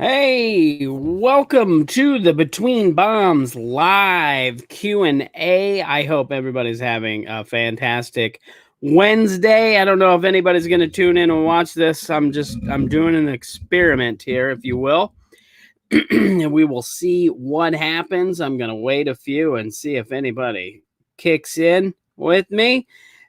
Hey, welcome to the Between Bombs live Q&A. I hope everybody's having a fantastic Wednesday. I don't know if anybody's going to tune in and watch this. I'm doing an experiment here, if you will. And we will see what happens. I'm going to wait a few and see if anybody kicks in with me,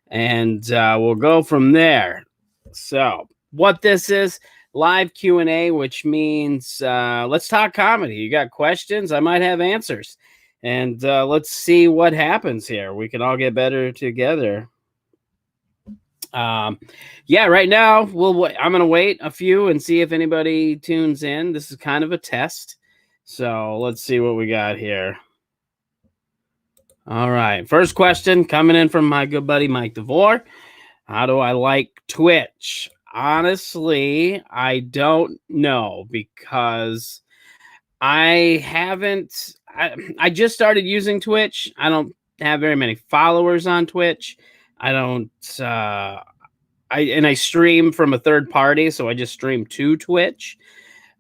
and we'll go from there. So, what this is, live Q&A, which means let's talk comedy. You got questions? I might have answers. And let's see what happens here. We can all get better together. Right now, I'm going to wait a few and see if anybody tunes in. This is kind of a test. So let's see what we got here. All right. First question coming in from my good buddy, Mike DeVore. How do I like Twitch? Honestly, I don't know because I just started using Twitch. I don't have very many followers on Twitch. I stream from a third party, so I just stream to Twitch.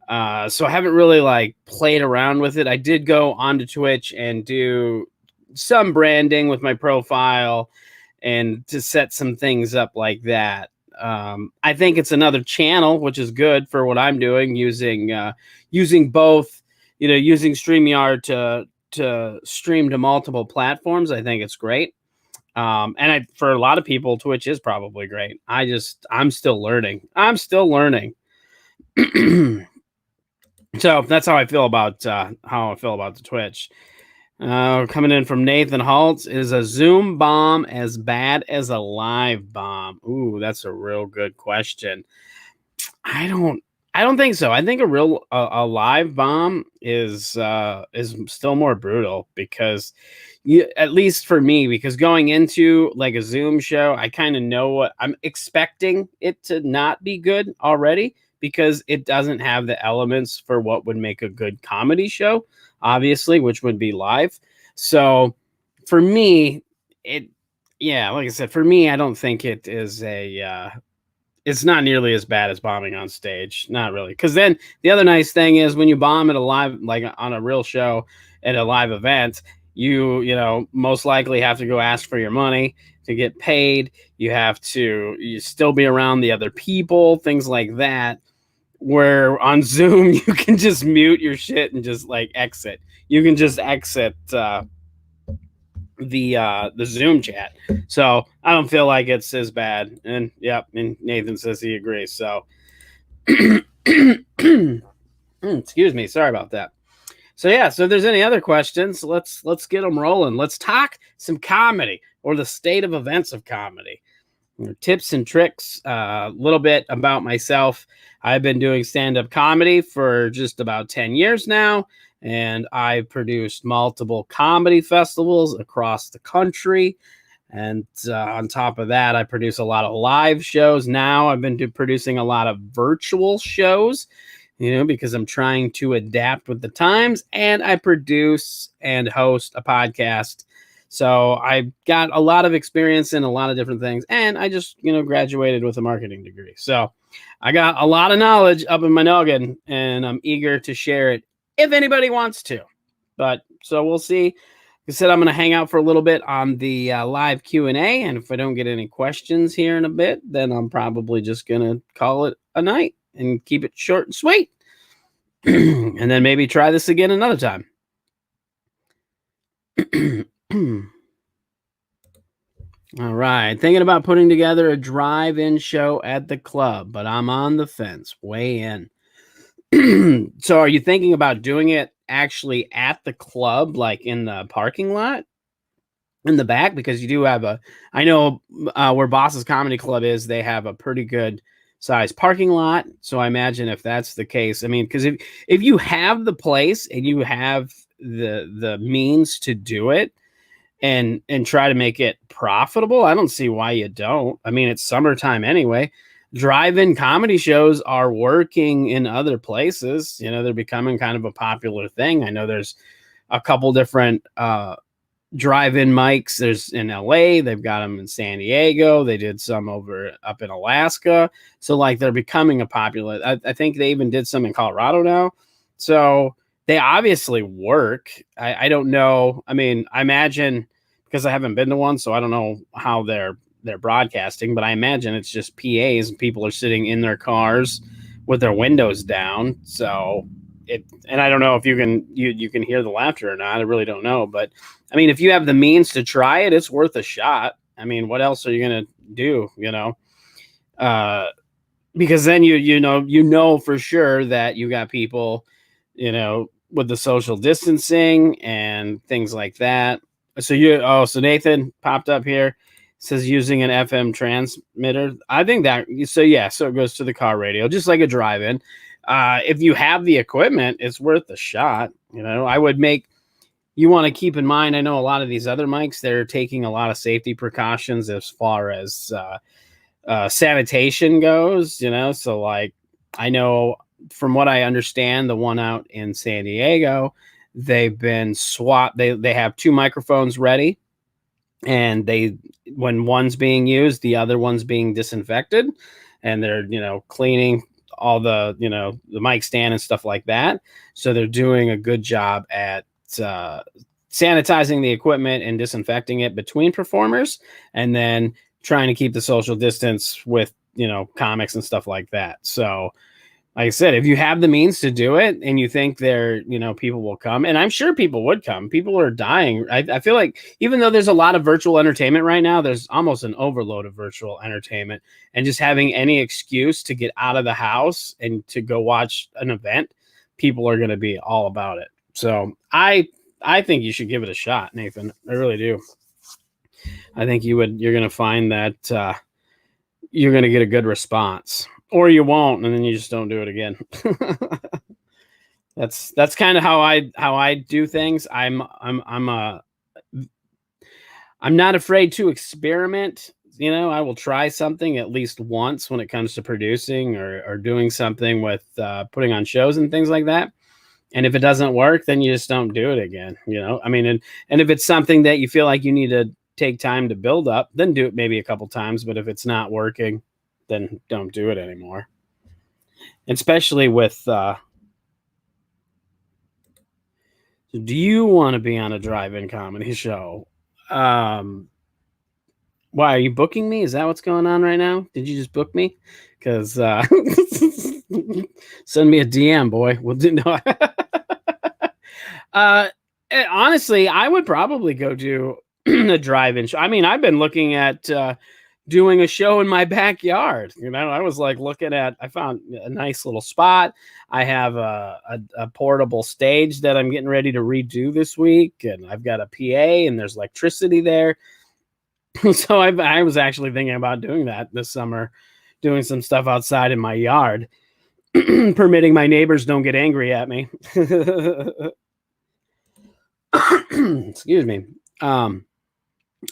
So I haven't really played around with it. I did go onto Twitch and do some branding with my profile and to set some things up like that. I think it's another channel, which is good for what I'm doing, using both, using StreamYard to stream to multiple platforms. I think it's great. For a lot of people, Twitch is probably great. I'm still learning. So that's how I feel about the Twitch. Coming in from Nathan Haltz, is a Zoom bomb as bad as a live bomb? Ooh, that's a real good question. I don't think so. I think a live bomb is still more brutal because at least for me, because going into like a Zoom show, I kind of know what I'm expecting it to not be good already because it doesn't have the elements for what would make a good comedy show, obviously, which would be live. So for me, like I said, for me, I don't think it is it's not nearly as bad as bombing on stage. Not really. Because then the other nice thing is when you bomb at a live, like on a real show at a live event, you most likely have to go ask for your money to get paid. You still be around the other people, things like that. Where on Zoom, you can just mute your shit and just exit. You can just exit the Zoom chat. So I don't feel like it's as bad. And Nathan says he agrees. So excuse me, sorry about that. So if there's any other questions, let's get them rolling. Let's talk some comedy or the state of events of comedy. Tips and tricks, a little bit about myself. I've been doing stand-up comedy for just about 10 years now, and I've produced multiple comedy festivals across the country. And on top of that, I produce a lot of live shows now. I've been producing a lot of virtual shows, because I'm trying to adapt with the times, and I produce and host a podcast. So I got a lot of experience in a lot of different things, and I just, graduated with a marketing degree. So I got a lot of knowledge up in my noggin, and I'm eager to share it if anybody wants to. But so we'll see. Like I said, I'm going to hang out for a little bit on the live Q&A, and if I don't get any questions here in a bit, then I'm probably just going to call it a night and keep it short and sweet. And then maybe try this again another time. All right. Thinking about putting together a drive-in show at the club, but I'm on the fence. Weigh in. So are you thinking about doing it actually at the club, like in the parking lot in the back? Because you do have I know where Boss's Comedy Club is, they have a pretty good size parking lot. So I imagine if that's the case, I mean, because if you have the place and you have the means to do it, and try to make it profitable, I don't see why you don't. I mean, it's summertime anyway. Drive-in comedy shows are working in other places. They're becoming kind of a popular thing. I know there's a couple different drive-in mics. There's in LA, they've got them in San Diego. They did some up in Alaska. So like they're becoming a popular. I think they even did some in Colorado now. So they obviously work. I don't know. I mean, I imagine, because I haven't been to one, so I don't know how they're broadcasting, but I imagine it's just PAs and people are sitting in their cars with their windows down. So and I don't know if you can hear the laughter or not. I really don't know, but I mean, if you have the means to try it, it's worth a shot. I mean, what else are you gonna do? Because then you know for sure that you got people, with the social distancing and things like that. So Nathan popped up here, says using an FM transmitter. I think that so it goes to the car radio, just like a drive-in. If you have the equipment, it's worth a shot. I would you want to keep in mind, I know a lot of these other mics, they're taking a lot of safety precautions as far as sanitation goes, so like, I know from what I understand, the one out in San Diego, they've been swapped. They have two microphones ready, and when one's being used, the other one's being disinfected, and they're, cleaning all the, the mic stand and stuff like that. So they're doing a good job at sanitizing the equipment and disinfecting it between performers, and then trying to keep the social distance with, comics and stuff like that. So like I said, if you have the means to do it and you think people will come, and I'm sure people would come. People are dying. I feel like even though there's a lot of virtual entertainment right now, there's almost an overload of virtual entertainment, and just having any excuse to get out of the house and to go watch an event, people are going to be all about it. So I think you should give it a shot, Nathan. I really do. I think you're going to find that you're going to get a good response. Or you won't, and then you just don't do it again. That's kind of how I do things. I'm not afraid to experiment. I will try something at least once when it comes to producing or doing something with putting on shows and things like that. And if it doesn't work, then you just don't do it again. I mean, and if it's something that you feel like you need to take time to build up, then do it maybe a couple times. But if it's not working, then don't do it anymore. Especially with, do you want to be on a drive-in comedy show? Why are you booking me? Is that what's going on right now? Did you just book me? Because send me a DM, boy. We'll do no. Honestly, I would probably go do a drive-in show. I mean, I've been looking at doing a show in my backyard. I was like I found a nice little spot. I have a portable stage that I'm getting ready to redo this week, and I've got a PA, and there's electricity there. So I was actually thinking about doing that this summer, doing some stuff outside in my yard, permitting my neighbors don't get angry at me. Excuse me.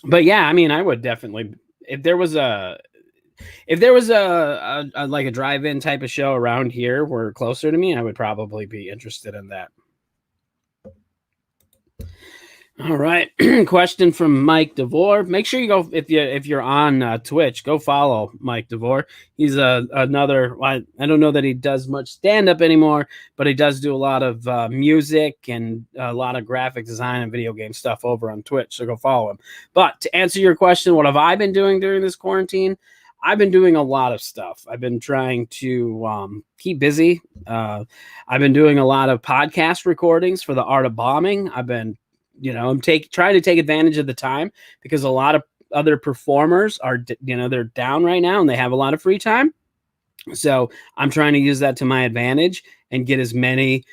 But yeah, I mean, I would definitely, if there was a like a drive-in type of show around here or closer to me, I would probably be interested in that. All right. Question from Mike DeVore. Make sure you go, if you're on Twitch, go follow Mike DeVore. He's another, I don't know that he does much stand-up anymore, but he does do a lot of music and a lot of graphic design and video game stuff over on Twitch, so go follow him. But to answer your question, what have I been doing during this quarantine? I've been doing a lot of stuff. I've been trying to keep busy. I've been doing a lot of podcast recordings for the Art of Bombing. I've been I'm trying to take advantage of the time, because a lot of other performers are, they're down right now and they have a lot of free time. So I'm trying to use that to my advantage and get as many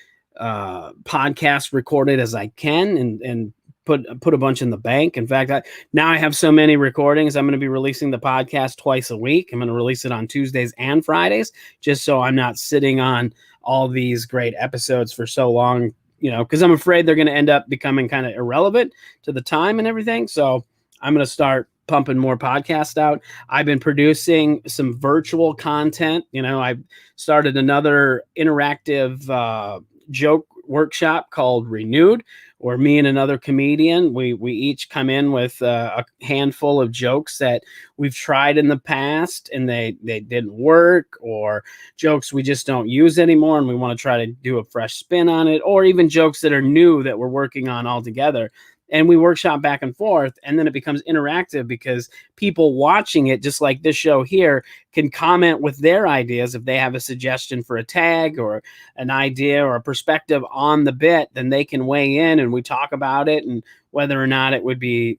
podcasts recorded as I can, and put a bunch in the bank. In fact, now I have so many recordings, I'm going to be releasing the podcast twice a week. I'm going to release it on Tuesdays and Fridays, just so I'm not sitting on all these great episodes for so long, because I'm afraid they're going to end up becoming kind of irrelevant to the time and everything. So I'm going to start pumping more podcasts out. I've been producing some virtual content. I started another interactive joke workshop called Renewed, where me and another comedian, we each come in with a handful of jokes that we've tried in the past and they didn't work, or jokes we just don't use anymore and we want to try to do a fresh spin on it, or even jokes that are new that we're working on all together. And we workshop back and forth, and then it becomes interactive because people watching it, just like this show here, can comment with their ideas. If they have a suggestion for a tag or an idea or a perspective on the bit, then they can weigh in and we talk about it and whether or not it would be,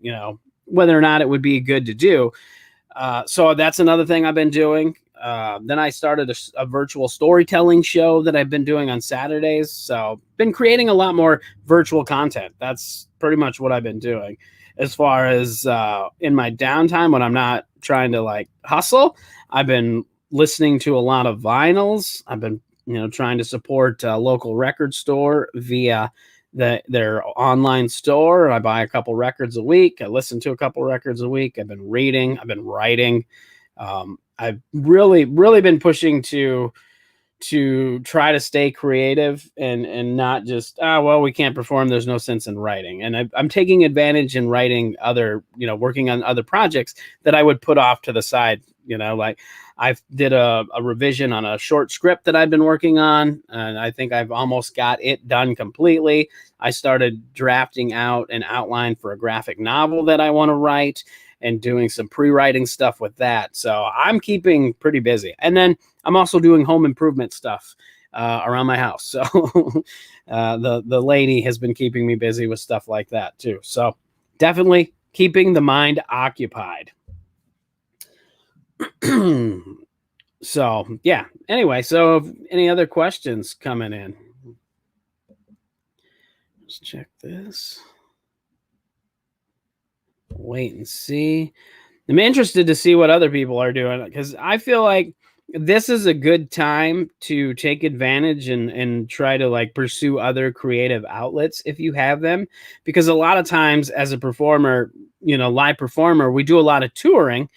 whether or not it would be good to do. So that's another thing I've been doing. Then I started a virtual storytelling show that I've been doing on Saturdays. So been creating a lot more virtual content. That's pretty much what I've been doing. As far as in my downtime, when I'm not trying to like hustle, I've been listening to a lot of vinyls. I've been, trying to support a local record store via their online store. I buy a couple records a week. I listen to a couple records a week. I've been reading. I've been writing. I've really been pushing to try to stay creative and not just, we can't perform, there's no sense in writing. And I'm taking advantage in writing other, working on other projects that I would put off to the side. Like I did a revision on a short script that I've been working on, and I think I've almost got it done completely. I started drafting out an outline for a graphic novel that I want to write, and doing some pre-writing stuff with that. So I'm keeping pretty busy. And then I'm also doing home improvement stuff around my house. So the lady has been keeping me busy with stuff like that too. So definitely keeping the mind occupied. So yeah, anyway, so any other questions coming in? Let's check this. Wait and see. I'm interested to see what other people are doing, because I feel like this is a good time to take advantage and try to like pursue other creative outlets if you have them. Because a lot of times as a performer, live performer, we do a lot of touring.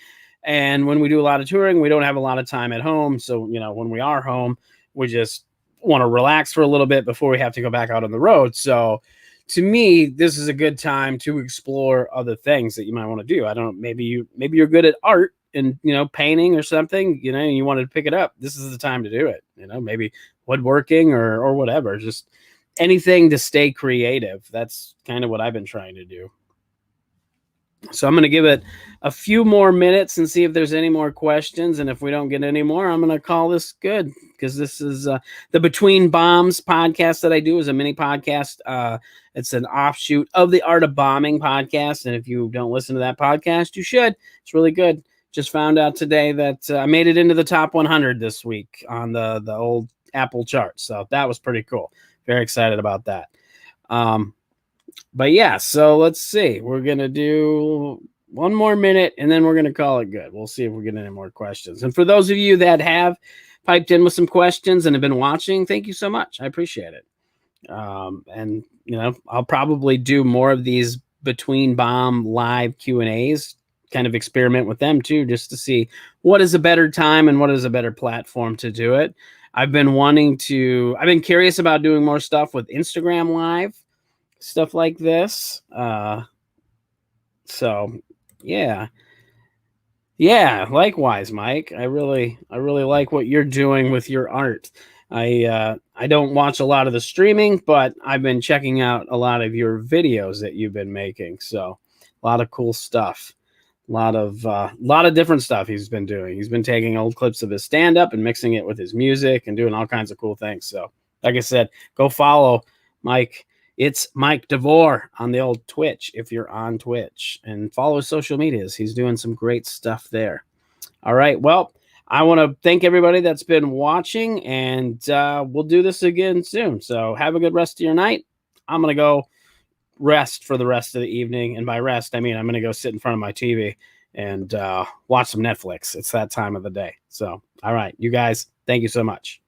And when we do a lot of touring, we don't have a lot of time at home. So, when we are home, we just want to relax for a little bit before we have to go back out on the road. So to me, this is a good time to explore other things that you might want to do. I don't know, maybe you're good at art and, painting or something, and you wanted to pick it up. This is the time to do it. Maybe woodworking or whatever, just anything to stay creative. That's kind of what I've been trying to do. So I'm going to give it a few more minutes and see if there's any more questions. And if we don't get any more, I'm going to call this good, because this is the Between Bombs podcast that I do is a mini podcast. It's an offshoot of the Art of Bombing podcast. And if you don't listen to that podcast, you should. It's really good. Just found out today that I made it into the top 100 this week on the old Apple charts. So that was pretty cool. Very excited about that. But yeah, so let's see. We're going to do one more minute and then we're going to call it good. We'll see if we get any more questions. And for those of you that have piped in with some questions and have been watching, thank you so much. I appreciate it. And, I'll probably do more of these Between Bomb live Q&As, kind of experiment with them too, just to see what is a better time and what is a better platform to do it. I've been curious about doing more stuff with Instagram Live. Stuff like this. So yeah, likewise, Mike. I really like what you're doing with your art. I don't watch a lot of the streaming, but I've been checking out a lot of your videos that you've been making. So a lot of cool stuff. A lot of different stuff he's been doing. He's been taking old clips of his stand-up and mixing it with his music and doing all kinds of cool things. So like I said, go follow Mike. It's Mike DeVore on the old Twitch if you're on Twitch, and follow his social medias. He's doing some great stuff there. All right. Well, I want to thank everybody that's been watching, and we'll do this again soon. So have a good rest of your night. I'm going to go rest for the rest of the evening. And by rest, I mean I'm going to go sit in front of my TV and watch some Netflix. It's that time of the day. So, all right, you guys, thank you so much.